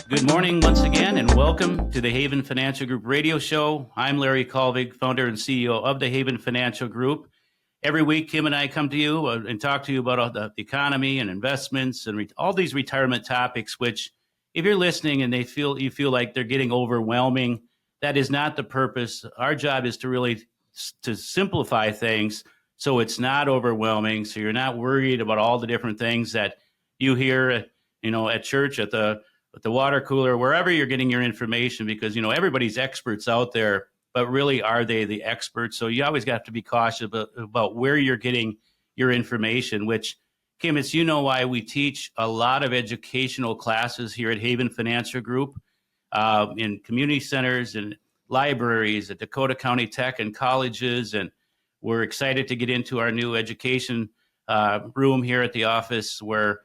Good morning once again, and welcome to the Haven Financial Group radio show. I'm Larry Colvig, founder and CEO of the Haven Financial Group. Every week, Kim and I come to you and talk to you about the economy and investments and all these retirement topics, which if you're listening and you feel like they're getting overwhelming, that is not the purpose. Our job is to simplify things so it's not overwhelming, so you're not worried about all the different things that you hear at church, at the water cooler, wherever you're getting your information, because everybody's experts out there, but really, are they the experts? So you always got to be cautious about where you're getting your information, which, Kim, it's why we teach a lot of educational classes here at Haven Financial Group, in community centers and libraries at Dakota County Tech and colleges. And we're excited to get into our new education room here at the office, where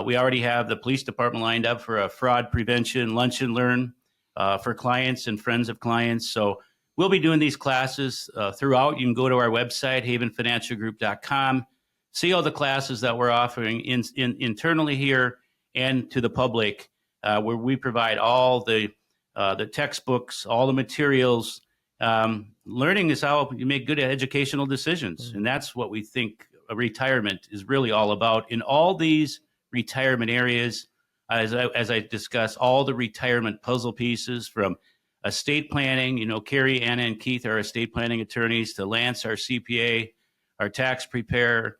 we already have the police department lined up for a fraud prevention lunch and learn for clients and friends of clients. So we'll be doing these classes throughout. You can go to our website, havenfinancialgroup.com, see all the classes that we're offering internally here and to the public, where we provide all the textbooks, all the materials. Learning is how you make good educational decisions. And that's what we think a retirement is really all about. In all these retirement areas, as I discuss, all the retirement puzzle pieces, from estate planning, Carrie, Anna, and Keith are estate planning attorneys, to Lance, our CPA, our tax preparer,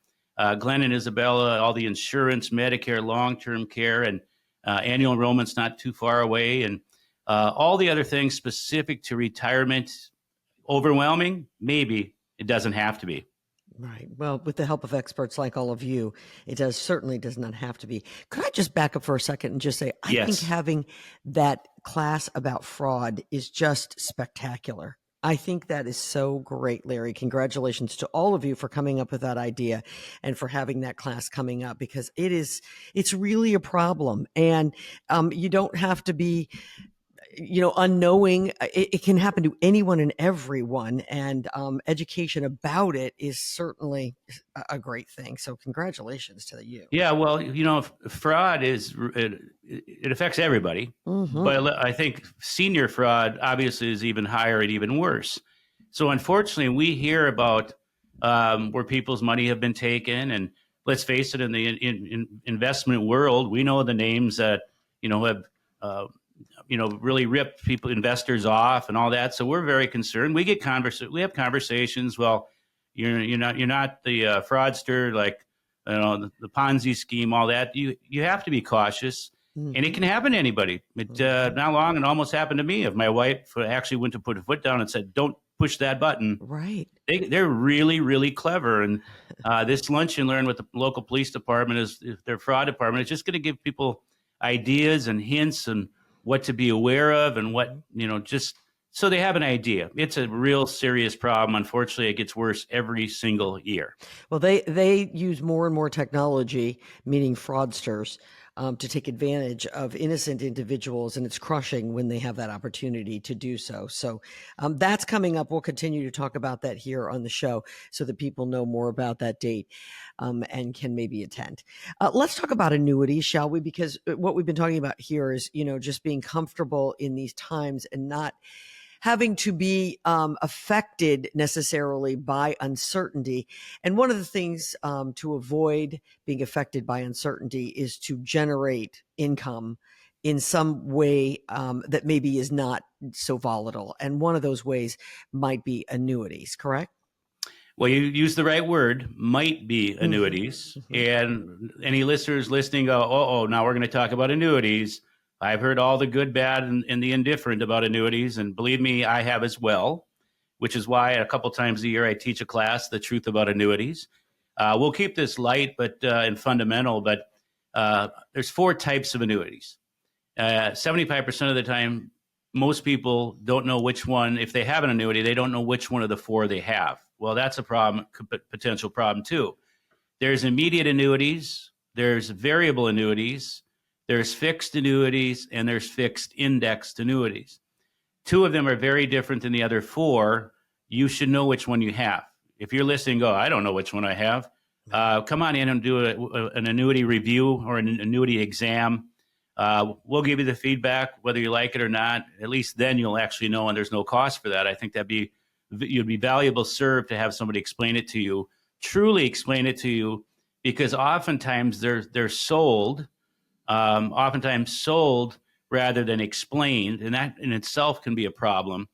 Glenn and Isabella, all the insurance, Medicare, long-term care, and annual enrollment's not too far away, and all the other things specific to retirement. Overwhelming? Maybe. It doesn't have to be. Right. Well, with the help of experts like all of you, it certainly does not have to be. Could I just back up for a second and just say, I think having that class about fraud is just spectacular. I think that is so great, Larry. Congratulations to all of you for coming up with that idea and for having that class coming up, because it's really a problem. And you don't have to be unknowing. It can happen to anyone and everyone, and education about it is certainly a great thing. So congratulations to you. Yeah, well, fraud it affects everybody, but I think senior fraud obviously is even higher and even worse. So unfortunately, we hear about where people's money have been taken, and let's face it, in the investment world, we know the names that have really ripped investors off and all that. So we're very concerned. We have conversations. Well, you're not the fraudster, like the Ponzi scheme, all that. You have to be cautious, and it can happen to anybody. Not long, it almost happened to me. If my wife actually went to put a foot down and said, "Don't push that button," right? They're really, really clever. And this lunch and learn with the local police department is their fraud department. It's just going to give people ideas and hints and what to be aware of, and what, just so they have an idea. It's a real serious problem. Unfortunately, it gets worse every single year. Well, they use more and more technology, meaning fraudsters, to take advantage of innocent individuals, and it's crushing when they have that opportunity to do so. So that's coming up. We'll continue to talk about that here on the show so that people know more about that date and can maybe attend. Let's talk about annuities, shall we? Because what we've been talking about here is, just being comfortable in these times and not having to be affected necessarily by uncertainty. And one of the things to avoid being affected by uncertainty is to generate income in some way that maybe is not so volatile. And one of those ways might be annuities, correct? Well, you use the right word, might be annuities. And any listeners listening go, now we're going to talk about annuities. I've heard all the good, bad, and the indifferent about annuities, and believe me, I have as well, which is why a couple times a year I teach a class, The Truth About Annuities. We'll keep this light and fundamental, but there's 4 types of annuities. 75% of the time, most people don't know which one. If they have an annuity, they don't know which one of the 4 they have. Well, that's a problem, potential problem too. There's immediate annuities, there's variable annuities, there's fixed annuities, and there's fixed indexed annuities. 2 of them are very different than the other 4. You should know which one you have. If you're listening, go, I don't know which one I have. Come on in and do an annuity review or an annuity exam. We'll give you the feedback, whether you like it or not. At least then you'll actually know, and there's no cost for that. I think you'd be valuable served to have somebody explain it to you, truly explain it to you, because oftentimes they're sold, rather than explained, and that in itself can be a problem.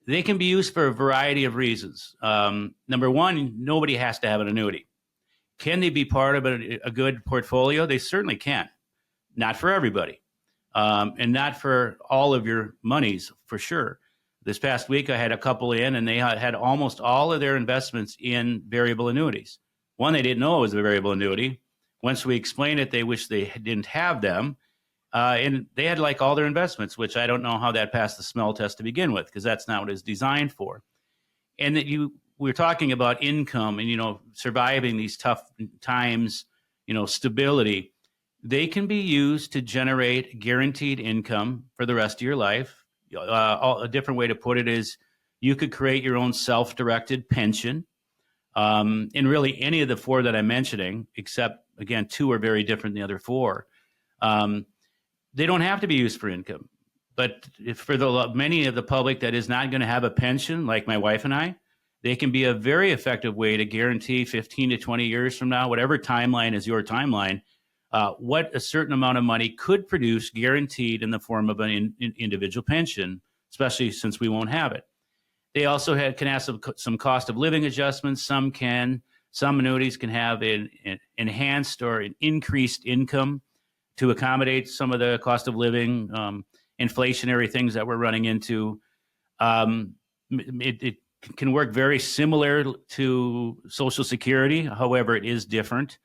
They can be used for a variety of reasons. Number one, nobody has to have an annuity. Can they be part of a good portfolio? They certainly can. Not for everybody, and not for all of your monies, for sure. This past week, I had a couple in, and they had almost all of their investments in variable annuities. One, they didn't know it was a variable annuity. Once we explained it, they wished they didn't have them. And they had like all their investments, which I don't know how that passed the smell test to begin with, because that's not what it's designed for. And that we're talking about income and, surviving these tough times, stability. They can be used to generate guaranteed income for the rest of your life. A different way to put it is you could create your own self-directed pension. And really any of the four that I'm mentioning, except, again, two are very different than the other four. They don't have to be used for income. But if for many of the public that is not going to have a pension, like my wife and I, they can be a very effective way to guarantee 15 to 20 years from now, whatever timeline is your timeline, what a certain amount of money could produce guaranteed in the form of an individual pension, especially since we won't have it. They also can have some cost of living adjustments. Some annuities can have an enhanced or an increased income to accommodate some of the cost of living, inflationary things that we're running into. It can work very similar to Social Security. However, it is different.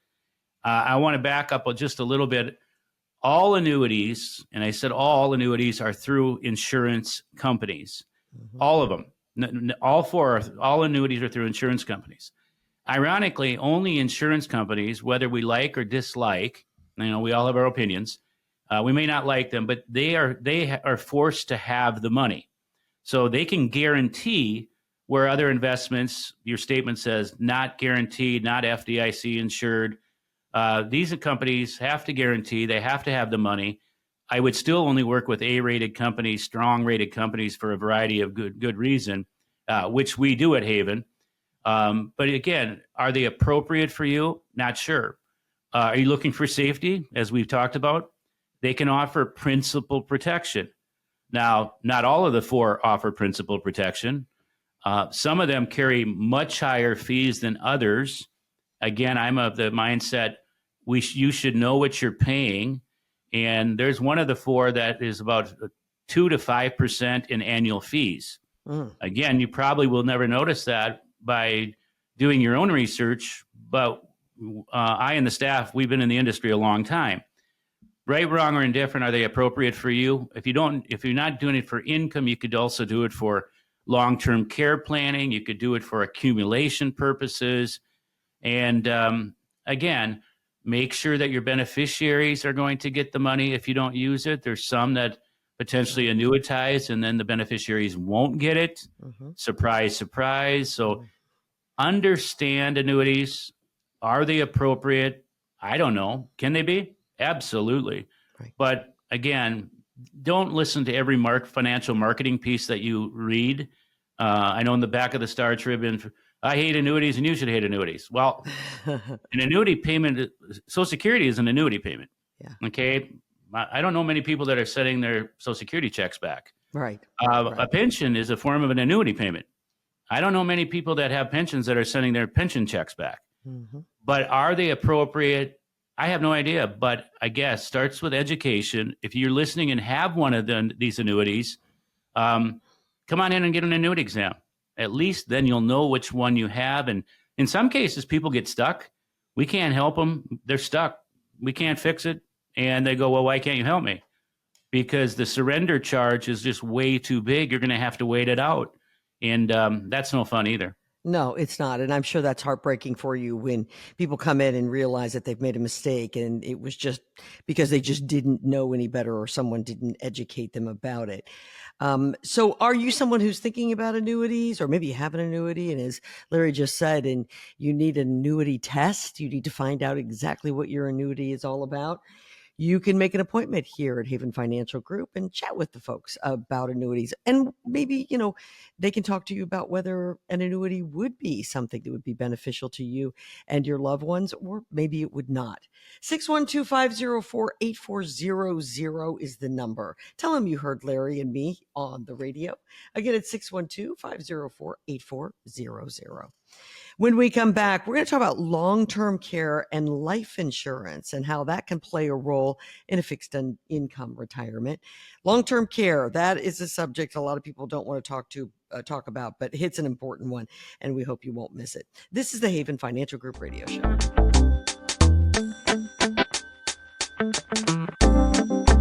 I want to back up just a little bit. All annuities, and I said all annuities, are through insurance companies. Mm-hmm. All of them. All annuities are through insurance companies. Ironically, only insurance companies, whether we like or dislike, we all have our opinions. We may not like them, but they are forced to have the money. So they can guarantee where other investments, your statement says, not guaranteed, not FDIC insured. These companies have to guarantee, they have to have the money. I would still only work with A-rated companies, strong-rated companies for a variety of good reason, which we do at Haven. But again, are they appropriate for you? Not sure. Are you looking for safety, as we've talked about? They can offer principal protection. Now, not all of the four offer principal protection. Some of them carry much higher fees than others. Again, I'm of the mindset you should know what you're paying. And there's one of the four that is about 2 to 5% in annual fees. Again, you probably will never notice that by doing your own research, but I and the staff, we've been in the industry a long time. Right, wrong, or indifferent, are they appropriate for you? If you're not doing it for income, you could also do it for long-term care planning. You could do it for accumulation purposes. And again, make sure that your beneficiaries are going to get the money if you don't use it. There's some that potentially annuitize and then the beneficiaries won't get it. Mm-hmm. Surprise, surprise. So understand annuities. Are they appropriate? I don't know. Can they be? Absolutely. Right. But again, don't listen to every financial marketing piece that you read. I know in the back of the Star Tribune, I hate annuities and you should hate annuities. Well, an annuity payment, Social Security is an annuity payment. Yeah. Okay. I don't know many people that are sending their Social Security checks back. Right. A pension is a form of an annuity payment. I don't know many people that have pensions that are sending their pension checks back. Mm-hmm. But are they appropriate? I have no idea, but I guess starts with education. If you're listening and have one of these annuities, come on in and get an annuity exam. At least then you'll know which one you have. And in some cases, people get stuck. We can't help them. They're stuck. We can't fix it. And they go, well, why can't you help me? Because the surrender charge is just way too big. You're going to have to wait it out. And that's no fun either. No, it's not. And I'm sure that's heartbreaking for you when people come in and realize that they've made a mistake and it was just because they just didn't know any better or someone didn't educate them about it. So are you someone who's thinking about annuities, or maybe you have an annuity and, as Larry just said, and you need an annuity test, you need to find out exactly what your annuity is all about. you can make an appointment here at Haven Financial Group and chat with the folks about annuities. And maybe, they can talk to you about whether an annuity would be something that would be beneficial to you and your loved ones, or maybe it would not. 612-504-8400 is the number. Tell them you heard Larry and me on the radio. Again, it's 612-504-8400. When we come back, we're going to talk about long-term care and life insurance and how that can play a role in a fixed income retirement. Long-term care, that is a subject a lot of people don't want to talk about, but it's an important one, and we hope you won't miss it. This is the Haven Financial Group radio show.